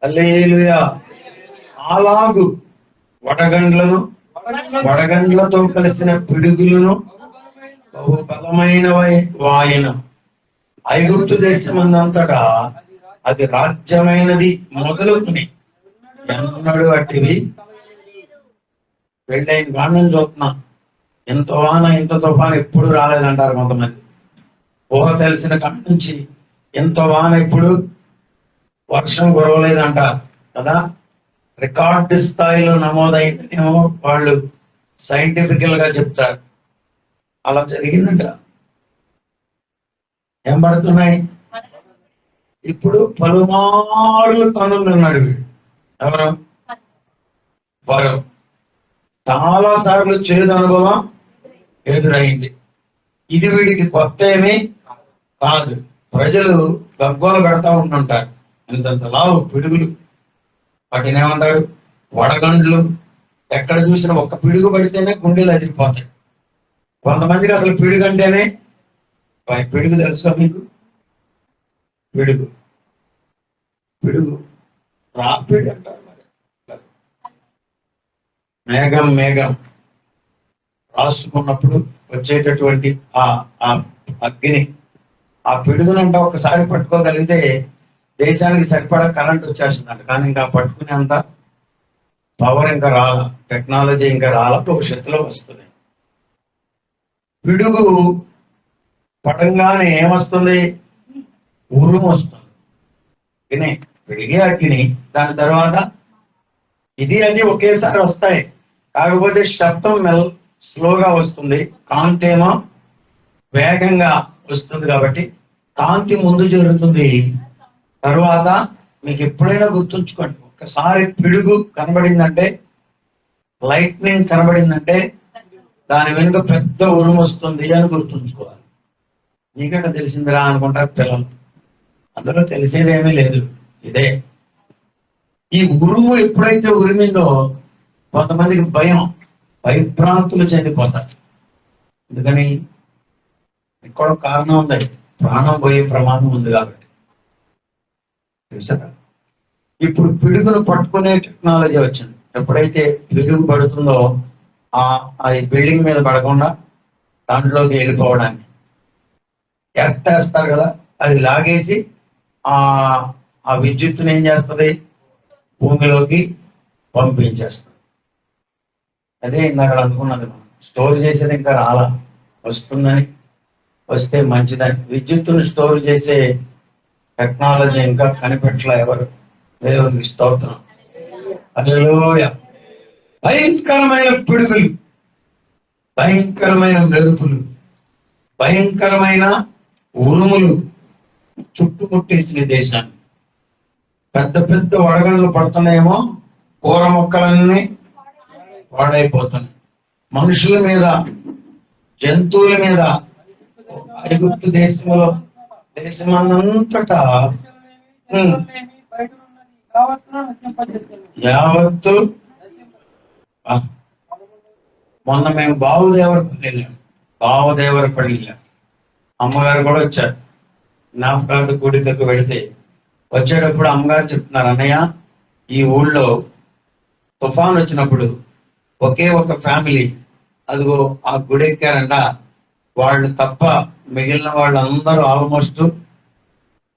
హల్లెలూయా. అలాగు వడగండ్లను వడగండ్లతో కలిసిన పిడుగులను బహు బలమైన వాయన ఐగుప్తు దేశమందంతటా అది రాజ్యమైనది మొదలుకుని ఎన్నడూ అట్టివి వెళ్ళైన గాండం చూస్తున్నా. ఇంత వాన ఇంత తుఫాను ఎప్పుడు రాలేదంటారు కొంతమంది. ఊహ తెలిసిన కాడి నుంచి ఇంత వాన ఇప్పుడు వర్షం కురవలేదంటారు కదా. రికార్డు స్థాయిలో నమోదైందనేమో వాళ్ళు సైంటిఫికల్ గా చెప్తారు. అలా జరిగిందంట. ఏం పడుతున్నాయి ఇప్పుడు? పలుమార్లు కనుగొన్నాడు వీడు. ఎవరు? వారు చాలా సార్లు చేదు అనుభవం ఎదురైంది. ఇది వీడికి కొత్త ఏమీ కాదు. ప్రజలు గగ్గోలు పెడతా ఉంటుంటారు. ఇంతంత లావు పిడుగులు, వాటిని ఏమంటారు? వడగండ్లు. ఎక్కడ చూసినా ఒక్క పిడుగు పడితేనే గుండెలు అదిరిపోతాయి. కొంతమందికి అసలు పిడుగు అంటేనే పిడుగు తెలుసా మీకు? పిడుగు పిడుగు రాపిడి అంటారు. మరి మేఘం మేఘం రాసుకున్నప్పుడు వచ్చేటటువంటి ఆ అగ్ని, ఆ పిడుగునంట ఒకసారి పట్టుకోగలిగితే దేశానికి సరిపడా కరెంట్ వచ్చేస్తుందంట. కానీ ఇంకా పట్టుకునేంత పవర్ ఇంకా రాల, టెక్నాలజీ ఇంకా రాల, భవిష్యత్తులో వస్తుంది. పిడుగు పడంగానే ఏమొస్తుంది? ఉరుము వస్తుంది. అగ్ని, పిడిగే అగ్ని. దాని తర్వాత ఇది అది ఒకేసారి వస్తాయి. కాకపోతే శబ్దం స్లోగా వస్తుంది, కాంతి ఏమో వేగంగా వస్తుంది. కాబట్టి కాంతి ముందు జరుగుతుంది, తర్వాత మీకు ఎప్పుడైనా గుర్తుంచుకోండి, ఒక్కసారి పిడుగు కనబడిందంటే, లైట్నింగ్ కనబడిందంటే దాని వెనుక పెద్ద ఉరుము వస్తుంది అని గుర్తుంచుకోవాలి. నీకంటే తెలిసిందిరా అనుకుంటారు పిల్లలు. అందులో తెలిసేదేమీ లేదు. ఇదే ఈ ఉరుము ఎప్పుడైతే ఉరిమిందో కొంతమందికి భయభ్రాంతులు చెందిపోతారు. ఎందుకని? ఇక్కడ కారణం ఉంది, ప్రాణం పోయే ప్రమాదం ఉంది కాబట్టి. చూసారా? ఇప్పుడు పిడుగును పట్టుకునే టెక్నాలజీ వచ్చింది. ఎప్పుడైతే పిడుగు పడుతుందో అది బిల్డింగ్ మీద పడకుండా దాంట్లోకి వెళ్ళిపోవడానికి ఎత్తేస్తారు కదా, అది లాగేసి ఆ విద్యుత్తుని ఏం చేస్తుంది? భూమిలోకి పంపించేస్తుంది. అదే ఇందాక అనుకున్నది, మనం స్టోర్ చేసేది ఇంకా రాలా, వస్తుందని, వస్తే మంచిదని. విద్యుత్తుని స్టోర్ చేసే టెక్నాలజీ ఇంకా కనిపెట్టలే ఎవరు. దేవునికి స్తోత్రం. హల్లెలూయా. భయంకరమైన పిడుగులు, భయంకరమైన మెరుపులు, భయంకరమైన ఉరుములు చుట్టుముట్టేసిన దేశాన్ని. పెద్ద పెద్ద వడగండ్లు పడుతున్నాయేమో, కూర మొక్కలన్నీ పాడైపోతున్నాయి. మనుషుల మీద, జంతువుల మీద, ఐగుప్తు దేశమంతటా యావత్తు. మొన్న మేము బావదేవరపల్లి వెళ్ళాం. అమ్మగారు కూడా వచ్చారు. జ్ఞాపకార్థ కూడికకు వెళితే వచ్చేటప్పుడు అమ్మగారు చెప్తున్నారు, అన్నయ్య ఈ ఊళ్ళో తుఫాన్ వచ్చినప్పుడు ఒకే ఒక ఫ్యామిలీ అదిగో ఆ గుడి ఎక్కారంట. వాళ్ళు తప్ప మిగిలిన వాళ్ళందరూ ఆల్మోస్ట్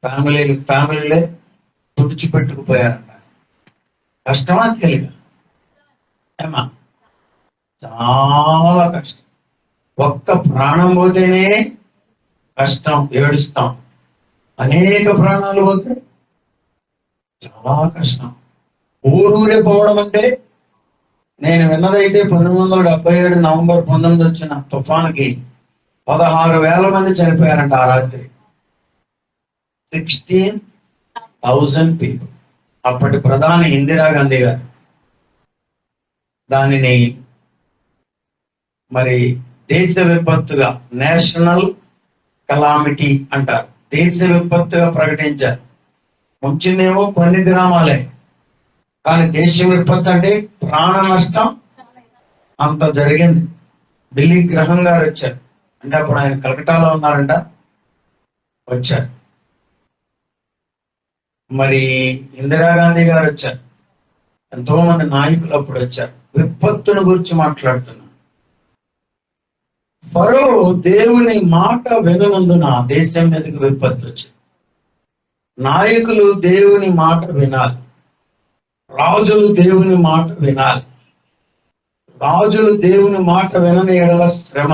ఫ్యామిలీలే తుడిచిపెట్టుకుపోయారంట. కష్టమా తెలియదు ఏమా? చాలా కష్టం. ఒక్క ప్రాణం పోతేనే కష్టం, ఏడుస్తాం. అనేక ప్రాణాలు పోతే చాలా కష్టం. ఊరూరే పోవడం అంటే, నేను విన్నదైతే 1977 నవంబర్ 19 వచ్చిన తుఫాన్కి 16,000 మంది చనిపోయారంట ఆ రాత్రి. 16,000 పీపుల్. అప్పటి ప్రధాని ఇందిరాగాంధీ గారు దానిని మరి దేశ విపత్తుగా, నేషనల్ కలామిటీ అంటారు, దేశ విపత్తుగా ప్రకటించారు. ముంచిందేమో కొన్ని గ్రామాలే, కానీ దేశ విపత్తు అంటే ప్రాణ నష్టం అంత జరిగింది. ఢిల్లీ గ్రహం గారు వచ్చారు. అంటే అప్పుడు ఆయన కలకటాలో ఉన్నారంట, వచ్చారు. మరి ఇందిరాగాంధీ గారు వచ్చారు, ఎంతో మంది నాయకులు అప్పుడు వచ్చారు. విపత్తును గురించి మాట్లాడుతున్నారు. ఫరో దేవుని మాట విననందున దేశం మీదకి విపత్తు వచ్చింది. నాయకులు దేవుని మాట వినాలి, రాజులు దేవుని మాట వినాలి. రాజులు దేవుని మాట వినని ఎడల శ్రమ,